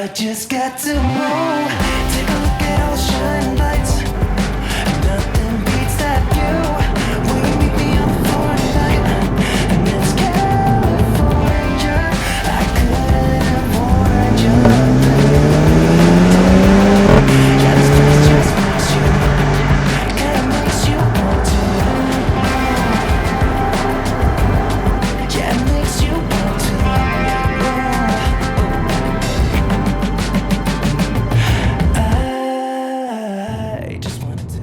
I just got to move. Take a look at all the shining lights. Nothing beats that view. Will you meet me on the floor tonight? And it's California. I couldn't have warned you. Yeah, this place just makes you, kinda makes you want to. Yeah, it makes you want to. I just wanna take.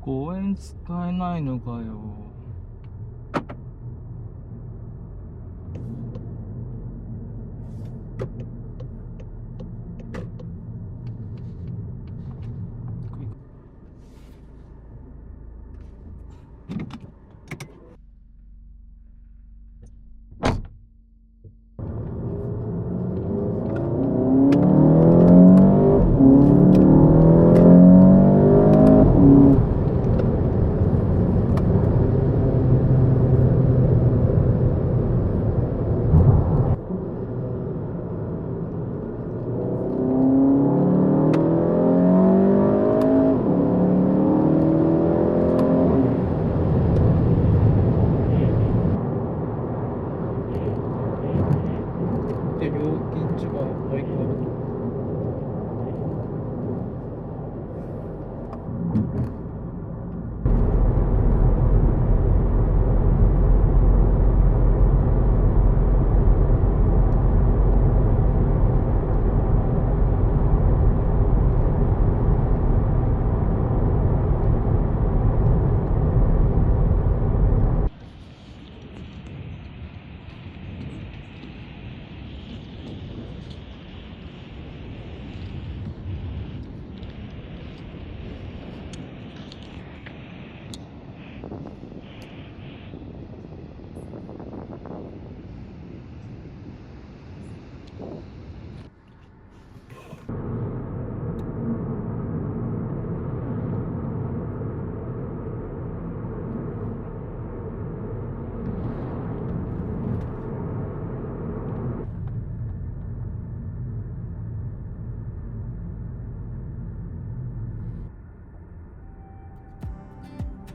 公園使えないのかよ。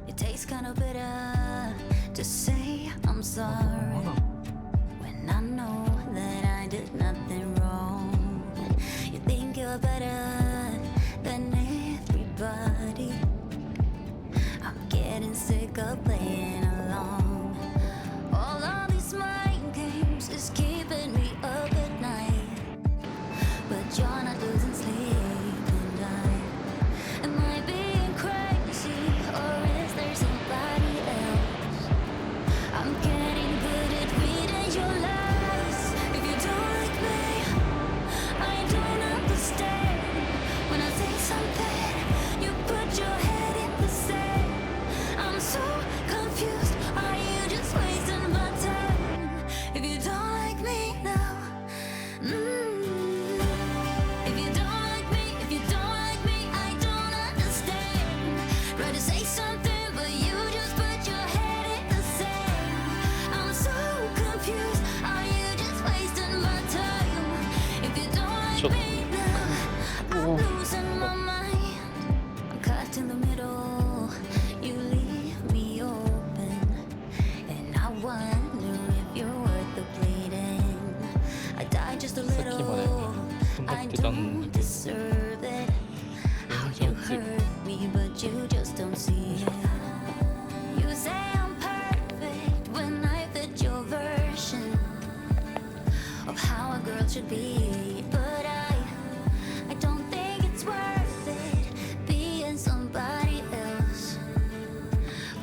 It tastes kind of bitter to say I'm sorry when I know that I did nothing wrong. You think you're better than everybody. I'm getting sick of playing along. All of these mind games is keeping me up at night, but you're not losing sleep and am I being crazy or is there somebody else? I'm getting good at reading your lies. If you don't like me, I don't understand. When I say something, you put your head in the sand. I'm so confused. Are you just wasting my time? If you don't like me now, if you don't like me, if you don't like me, I don't understand. Try to say something, but you just put your head in the sand. I'm so confused. Are you just wasting my time? If you don't like me now, I'm losing my mind. I'm cut in the middle. You leave me open, and I wonder if you're worth the bleeding. I died just a little. I don't deserve it. How you hurt me, but you just don't see it. You say I'm perfect when I fit your version of how a girl should be, but I don't think it's worth it being somebody else.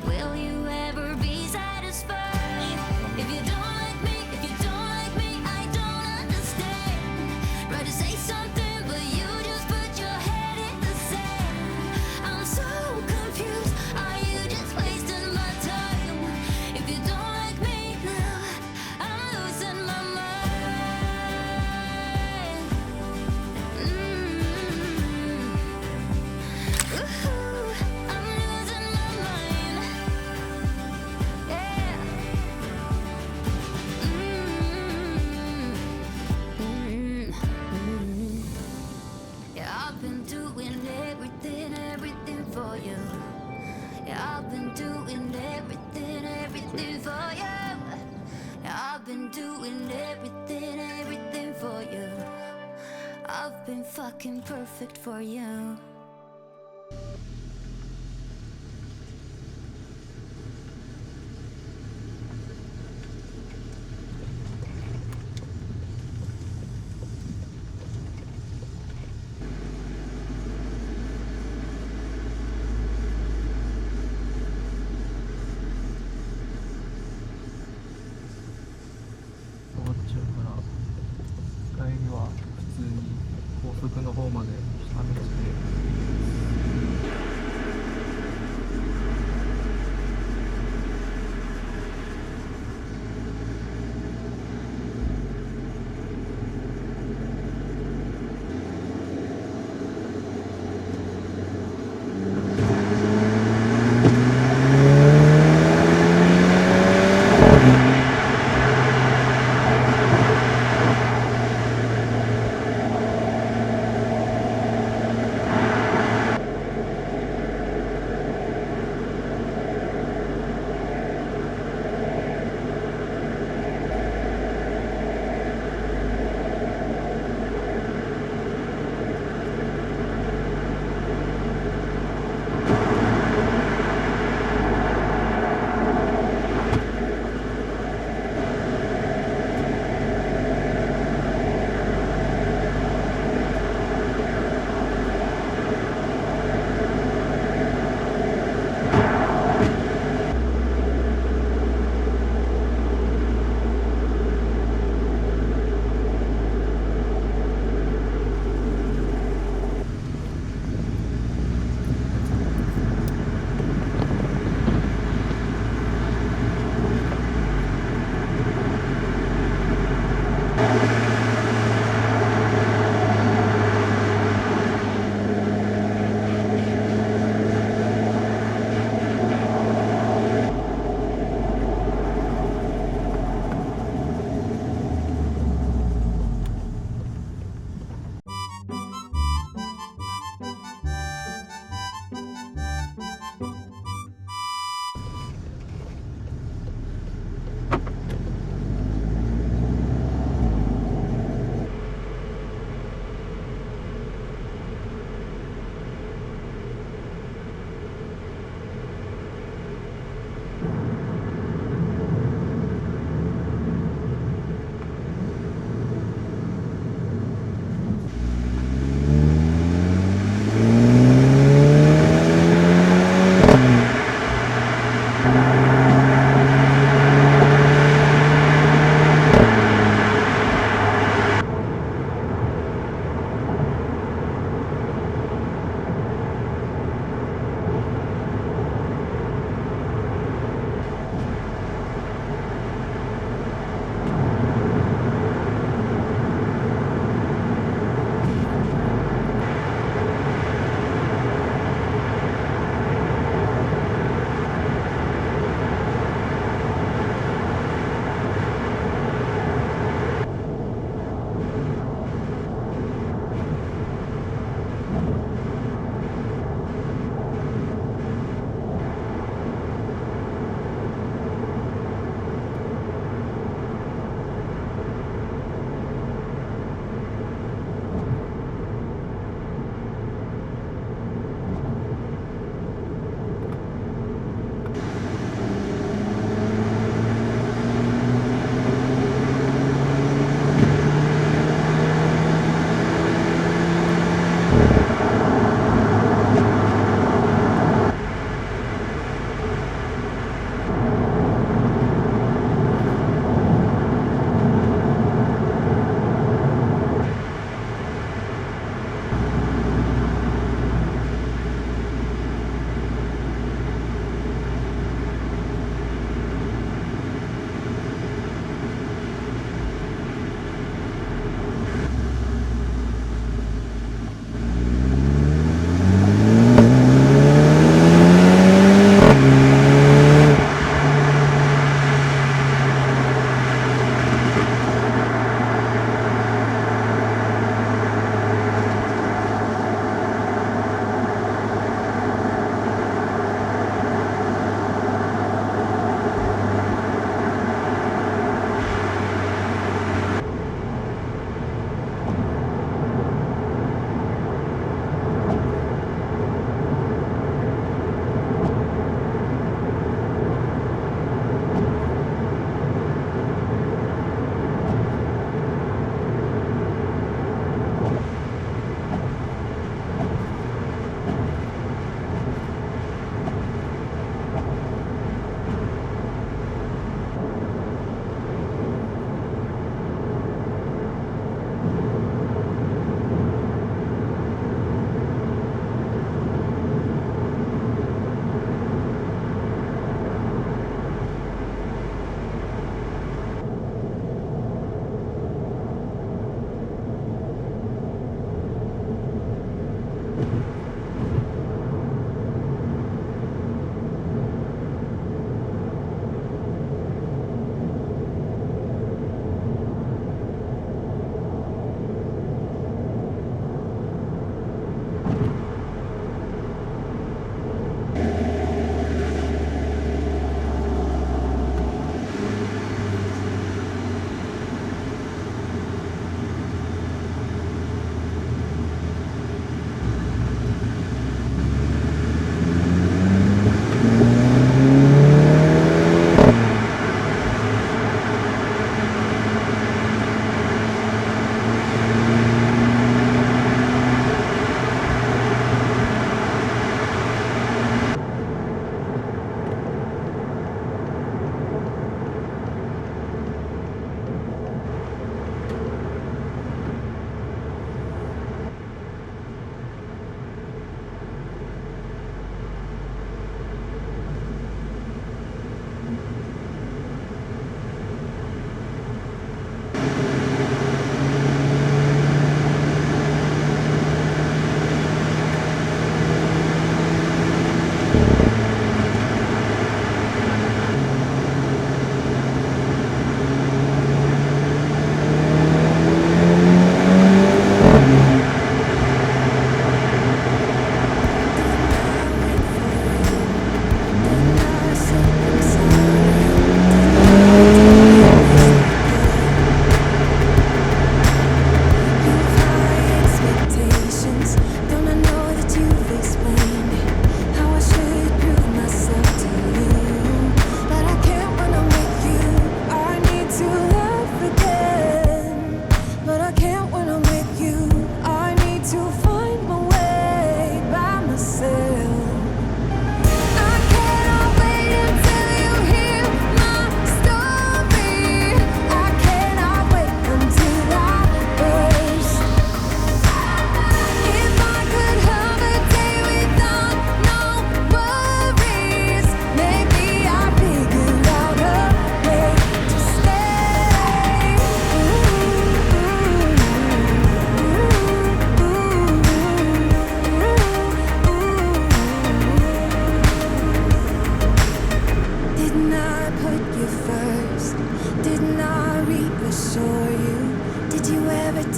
Will you ever be satisfied? If you don't like me, if you don't like me, I don't understand. Try to say something, but you just put your head in the sand. I'm so confused. Are you just wasting my time? If you don't like me now, I'm losing my mind. Ooh, I'm losing my mind. Yeah. Yeah, I've been doing everything for you. Yeah, I've been doing everything for you. Yeah, I've been doing everything for you. I've been fucking perfect for you.終わっちゃうから帰りは普通に高速の方まで下道では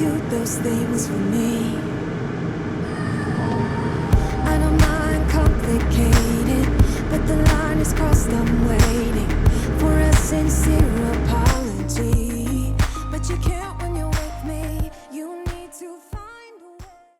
do those things for me.